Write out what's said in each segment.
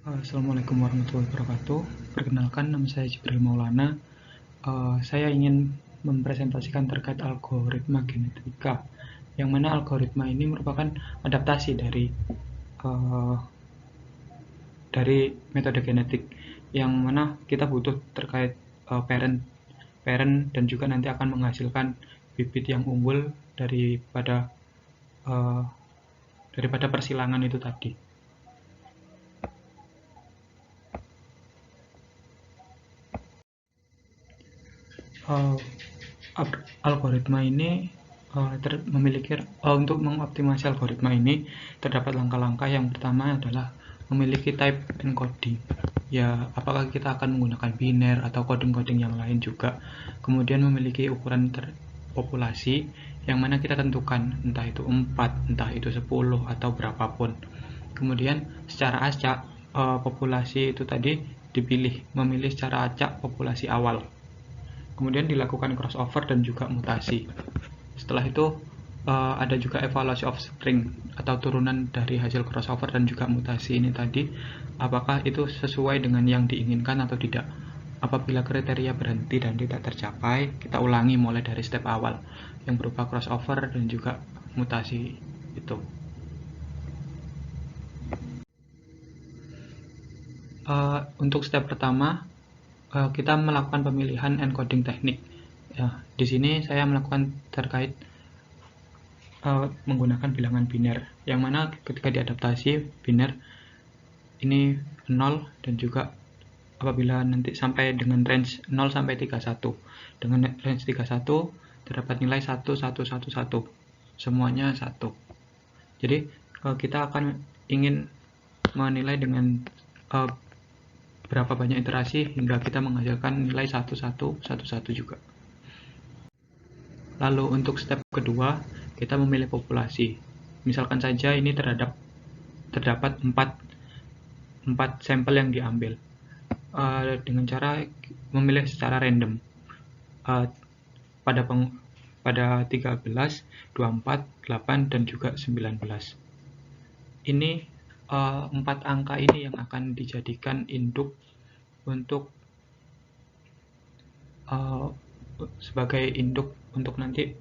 Assalamualaikum warahmatullahi wabarakatuh. Perkenalkan, nama saya Jibril Maulana. Saya ingin mempresentasikan terkait algoritma genetika, yang mana algoritma ini merupakan adaptasi uh, dari metode genetik, yang mana kita butuh terkait parent dan juga nanti akan menghasilkan bibit yang unggul uh, daripada persilangan itu tadi. Uh, Algoritma ini untuk mengoptimasi algoritma ini terdapat langkah-langkah. Yang pertama adalah memiliki type encoding. Ya, apakah kita akan menggunakan biner atau coding-coding yang lain juga. Kemudian memiliki ukuran populasi yang mana kita tentukan, entah itu 4, entah itu 10 atau berapapun. Kemudian secara acak populasi itu tadi memilih secara acak populasi awal. Kemudian dilakukan crossover dan juga mutasi. Setelah itu ada juga evaluasi offspring atau turunan dari hasil crossover dan juga mutasi ini tadi, apakah itu sesuai dengan yang diinginkan atau tidak. Apabila kriteria berhenti dan tidak tercapai, kita ulangi mulai dari step awal yang berupa crossover dan juga mutasi itu. Untuk step pertama, kita melakukan pemilihan encoding teknik. Ya, di sini saya melakukan terkait menggunakan bilangan biner, yang mana ketika diadaptasi biner ini 0 dan juga apabila nanti sampai dengan range 0 sampai 31. Dengan range 31 terdapat nilai 1, 1, 1, 1. Semuanya 1. Jadi kita akan ingin menilai dengan berapa banyak iterasi hingga kita menghasilkan nilai 1, 1, 1, 1 juga. Lalu untuk step kedua, kita memilih populasi. Misalkan saja ini terdapat 4 sampel yang diambil dengan cara memilih secara random pada 13, 24, 8, dan juga 19. Ini 4 angka ini yang akan dijadikan induk untuk sebagai induk untuk nanti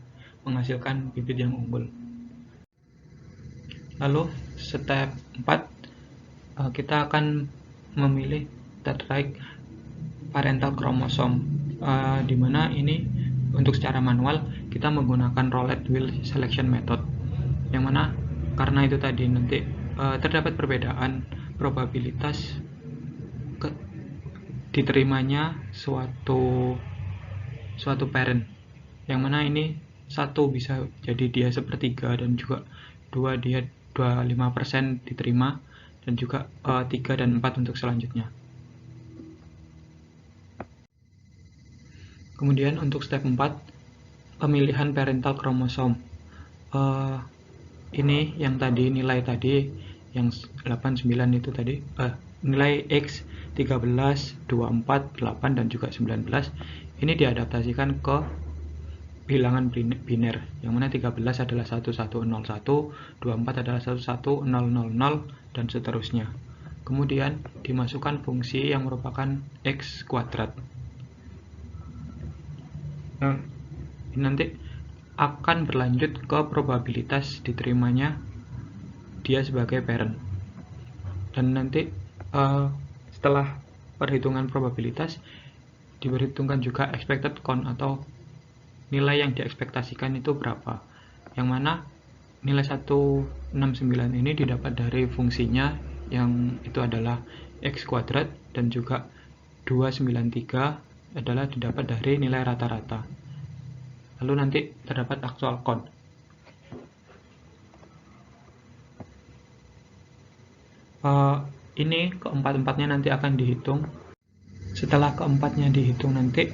menghasilkan bibit yang unggul. Lalu step 4, kita akan memilih terkait parental kromosom, di mana ini untuk secara manual kita menggunakan roulette wheel selection method, yang mana karena itu tadi nanti terdapat perbedaan probabilitas diterimanya suatu parent, yang mana ini 1 bisa jadi dia sepertiga dan juga 2 dia 25% diterima, dan juga 3 dan 4 untuk selanjutnya. Kemudian untuk step 4, pemilihan parental kromosom. Ini yang tadi nilai tadi yang 89 itu tadi, nilai X 13, 24, 8 dan juga 19 ini diadaptasikan ke bilangan biner, yang mana 13 adalah 1101, 24 adalah 11000 dan seterusnya. Kemudian dimasukkan fungsi yang merupakan X kuadrat. Nah, ini nanti akan berlanjut ke probabilitas diterimanya dia sebagai parent. Dan nanti setelah perhitungan probabilitas diperhitungkan juga expected count atau nilai yang diekspektasikan itu berapa, yang mana nilai 169 ini didapat dari fungsinya yang itu adalah X kuadrat, dan juga 293 adalah didapat dari nilai rata-rata. Lalu nanti terdapat actual count. Ini keempat-empatnya nanti akan dihitung. Setelah keempatnya dihitung nanti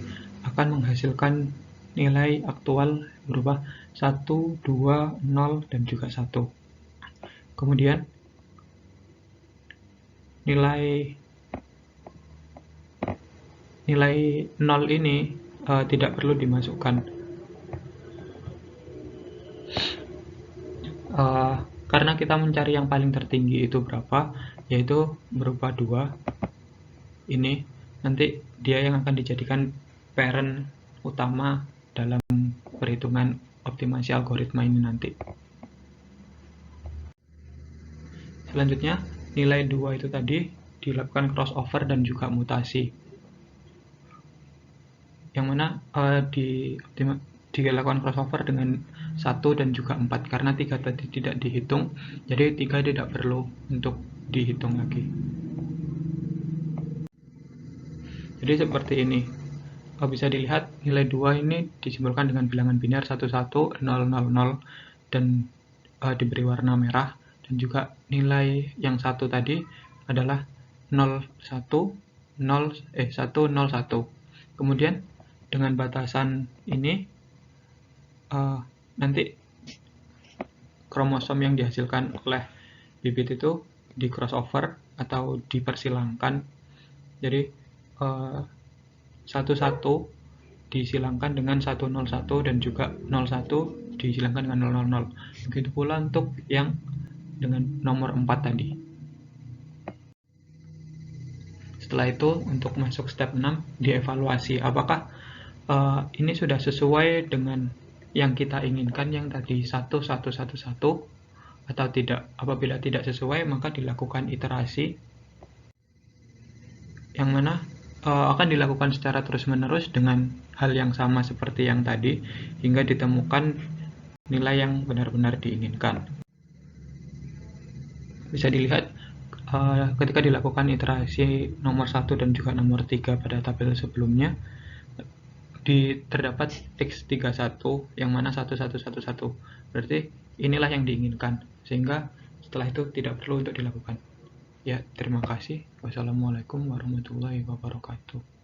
akan menghasilkan nilai aktual berupa 1, 2, 0, dan juga 1. Kemudian nilai 0 ini tidak perlu dimasukkan, karena kita mencari yang paling tertinggi itu berapa. yaitu berupa 2. Ini nanti dia yang akan dijadikan parent utama dalam perhitungan optimasi algoritma ini nanti. Selanjutnya, nilai 2 itu tadi dilakukan crossover dan juga mutasi. Yang mana dilakukan crossover dengan 1 dan juga 4, karena 3 tadi tidak dihitung, jadi 3 tidak perlu untuk dihitung lagi. Jadi seperti ini. Bisa dilihat nilai 2 ini disimbolkan dengan bilangan biner 11, 000 dan diberi warna merah, dan juga nilai yang 1 tadi adalah 101. Kemudian dengan batasan ini nanti kromosom yang dihasilkan oleh bibit itu di crossover atau dipersilangkan. Jadi 11 disilangkan dengan 101 dan juga 01 disilangkan dengan 000. Begitu pula untuk yang dengan nomor 4 tadi. Setelah itu untuk masuk step 6, dievaluasi apakah ini sudah sesuai dengan yang kita inginkan yang tadi 1111 atau tidak. Apabila tidak sesuai, maka dilakukan iterasi yang mana akan dilakukan secara terus-menerus dengan hal yang sama seperti yang tadi hingga ditemukan nilai yang benar-benar diinginkan. Bisa dilihat ketika dilakukan iterasi nomor 1 dan juga nomor 3 pada tabel sebelumnya, terdapat X31 yang mana 1111. Berarti inilah yang diinginkan, sehingga setelah itu tidak perlu untuk dilakukan. Ya, terima kasih. Wassalamualaikum warahmatullahi wabarakatuh.